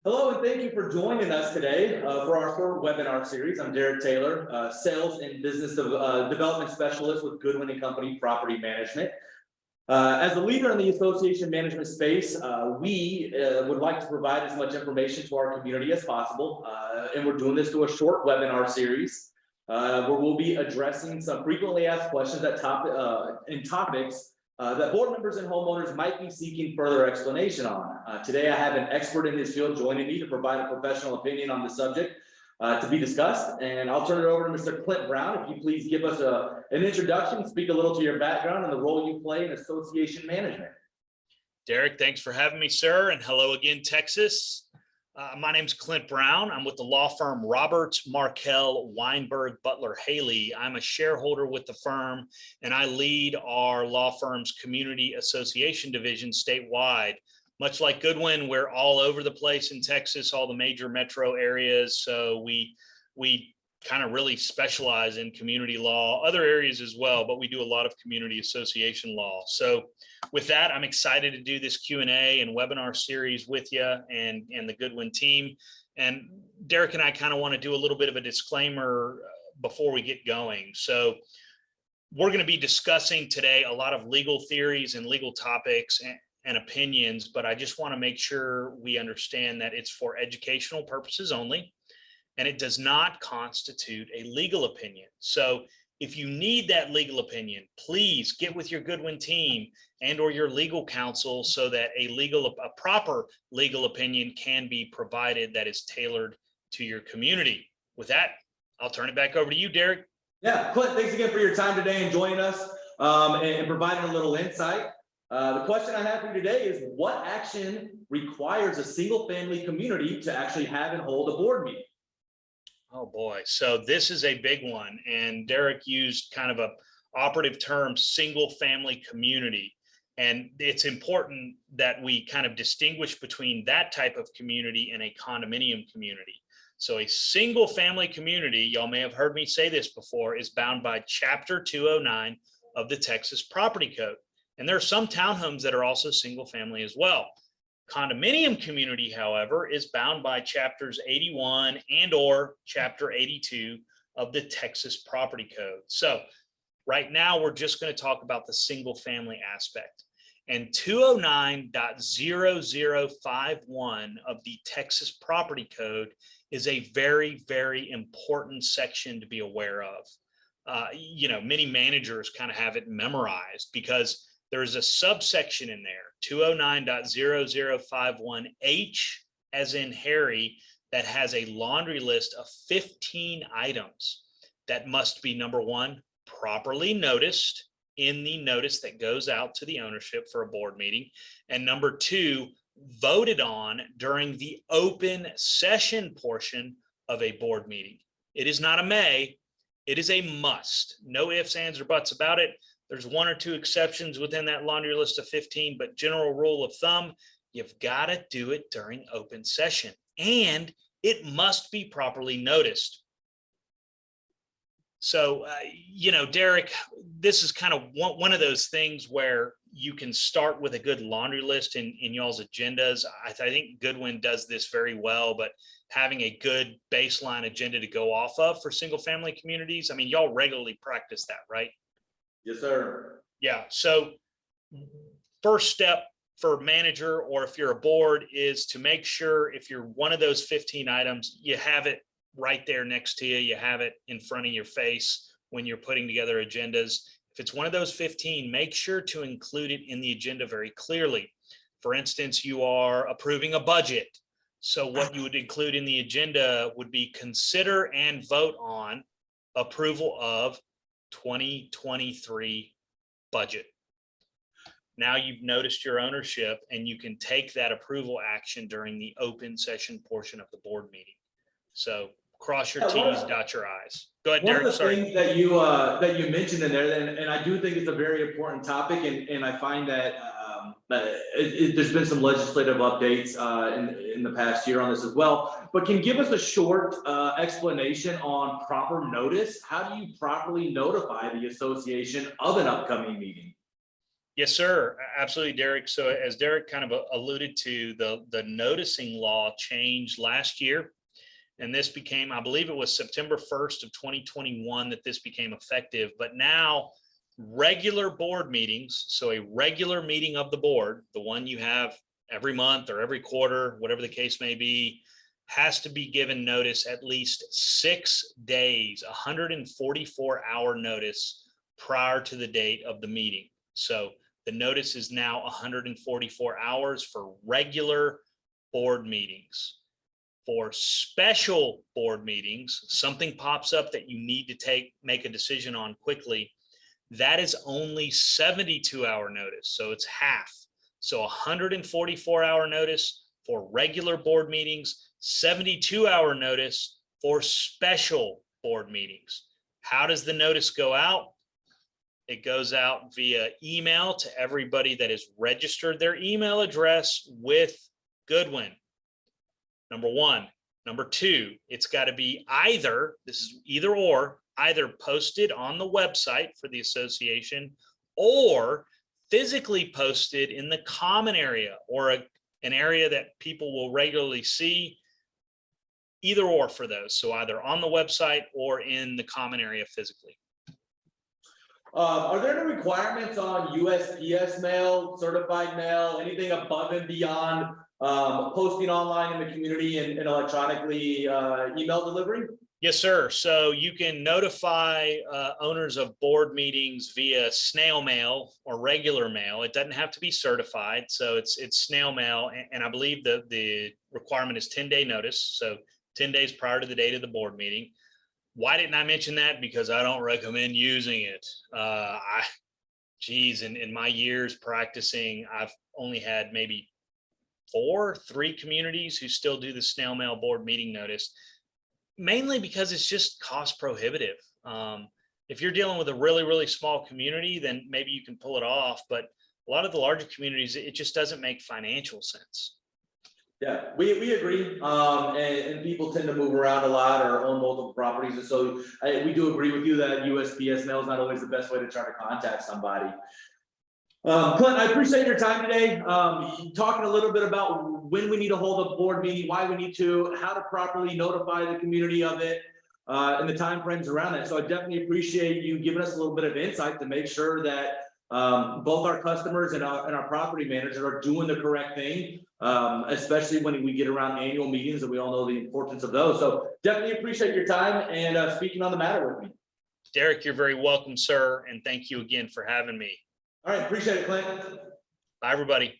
Hello, and thank you for joining us today for our third webinar series. I'm Derek Taylor, Sales and Business Development Specialist with Goodwin and Company Property Management. As a leader in the association management space, we would like to provide as much information to our community as possible. And we're doing this through a short webinar series where we'll be addressing some frequently asked questions that topics that board members and homeowners might be seeking further explanation on. Today, I have an expert in this field joining me to provide a professional opinion on the subject to be discussed. And I'll turn it over to Mr. Clint Brown. If you please give us an introduction, speak a little to your background and the role you play in association management. Derek, thanks for having me, sir. And hello again, Texas. My name's Clint Brown. I'm with the law firm Roberts, Markell, Weinberg, Butler, Haley. I'm a shareholder with the firm, and I lead our law firm's community association division statewide. Much like Goodwin, we're all over the place in Texas, all the major metro areas. So we kind of really specialize in community law, other areas as well, but we do a lot of community association law. So with that, I'm excited to do this Q&A and webinar series with you and the Goodwin team. And Derek and I kind of want to do a little bit of a disclaimer before we get going. So we're going to be discussing today a lot of legal theories and legal topics and opinions, but I just want to make sure we understand that it's for educational purposes only, and it does not constitute a legal opinion. So if you need that legal opinion, please get with your Goodwin team and or your legal counsel so that a proper legal opinion can be provided that is tailored to your community. With that, I'll turn it back over to you, Derek. Yeah, Clint, thanks again for your time today and joining us and providing a little insight. The question I have for you today is, what action requires a single family community to actually have and hold a board meeting? Oh boy, so this is a big one, and Derek used kind of a operative term, single family community. And it's important that we kind of distinguish between that type of community and a condominium community. So a single family community, y'all may have heard me say this before, is bound by Chapter 209 of the Texas Property Code. And there are some townhomes that are also single family as well. Condominium community, however, is bound by chapters 81 and or chapter 82 of the Texas Property Code. So right now, we're just going to talk about the single family aspect. And 209.0051 of the Texas Property Code is a very, very important section to be aware of. Many managers kind of have it memorized because there's a subsection in there, 209.0051H, as in Harry, that has a laundry list of 15 items that must be, number one, properly noticed in the notice that goes out to the ownership for a board meeting, and number two, voted on during the open session portion of a board meeting. It is not a may, it is a must. No ifs, ands, or buts about it. There's one or two exceptions within that laundry list of 15, but general rule of thumb, you've got to do it during open session, and it must be properly noticed. So, Derek, this is kind of one of those things where you can start with a good laundry list in y'all's agendas. I think Goodwin does this very well, but having a good baseline agenda to go off of for single family communities, I mean, y'all regularly practice that, right? Yes, sir. Yeah. So first step for manager, or if you're a board, is to make sure if you're one of those 15 items, you have it right there next to you. You have it in front of your face when you're putting together agendas. If it's one of those 15, make sure to include it in the agenda very clearly. For instance, you are approving a budget. So what you would include in the agenda would be consider and vote on approval of 2023 budget. Now you've noticed your ownership, and you can take that approval action during the open session portion of the board meeting. So cross your T's, dot your I's. Go ahead, Derek. One of the things that you mentioned in there, and I do think it's a very important topic, and I find that there's been some legislative updates in the past year on this as well. But can you give us a short explanation on proper notice? How do you properly notify the association of an upcoming meeting? Yes, sir. Absolutely, Derek. So as Derek kind of alluded to, the noticing law changed last year. And this became, I believe it was September 1st of 2021 that this became effective. But now regular board meetings, so a regular meeting of the board, the one you have every month or every quarter, whatever the case may be, has to be given notice at least 6 days, 144-hour notice prior to the date of the meeting. So the notice is now 144 hours for regular board meetings. For special board meetings, something pops up that you need to make a decision on quickly, that is only 72-hour notice. So it's half. So 144-hour notice for regular board meetings, 72-hour notice for special board meetings. How does the notice go out? It goes out via email to everybody that has registered their email address with Goodwin. Number one. Number two, it's got to be either, this is either or, either posted on the website for the association or physically posted in the common area or an area that people will regularly see. Either or for those. So either on the website or in the common area physically. Are there any requirements on USPS mail, certified mail, anything above and beyond posting online in the community and electronically email delivery? Yes, sir. So you can notify owners of board meetings via snail mail or regular mail. It doesn't have to be certified. So it's snail mail. And I believe the requirement is 10-day notice. So 10 days prior to the date of the board meeting. Why didn't I mention that? Because I don't recommend using it. In my years practicing, I've only had maybe 3 communities who still do the snail mail board meeting notice, mainly because it's just cost prohibitive. If you're dealing with a really, really small community, then maybe you can pull it off. But a lot of the larger communities, it just doesn't make financial sense. Yeah, we agree. And people tend to move around a lot or own multiple properties. And so we do agree with you that USPS mail is not always the best way to try to contact somebody. Clint, I appreciate your time today. Talking a little bit about when we need to hold a board meeting, why we need to, how to properly notify the community of it, and the timeframes around that. So I definitely appreciate you giving us a little bit of insight to make sure that both our customers and our property managers are doing the correct thing, especially when we get around annual meetings, and we all know the importance of those. So definitely appreciate your time and speaking on the matter with me. Derek, you're very welcome, sir. And thank you again for having me. All right, appreciate it, Clint. Bye, everybody.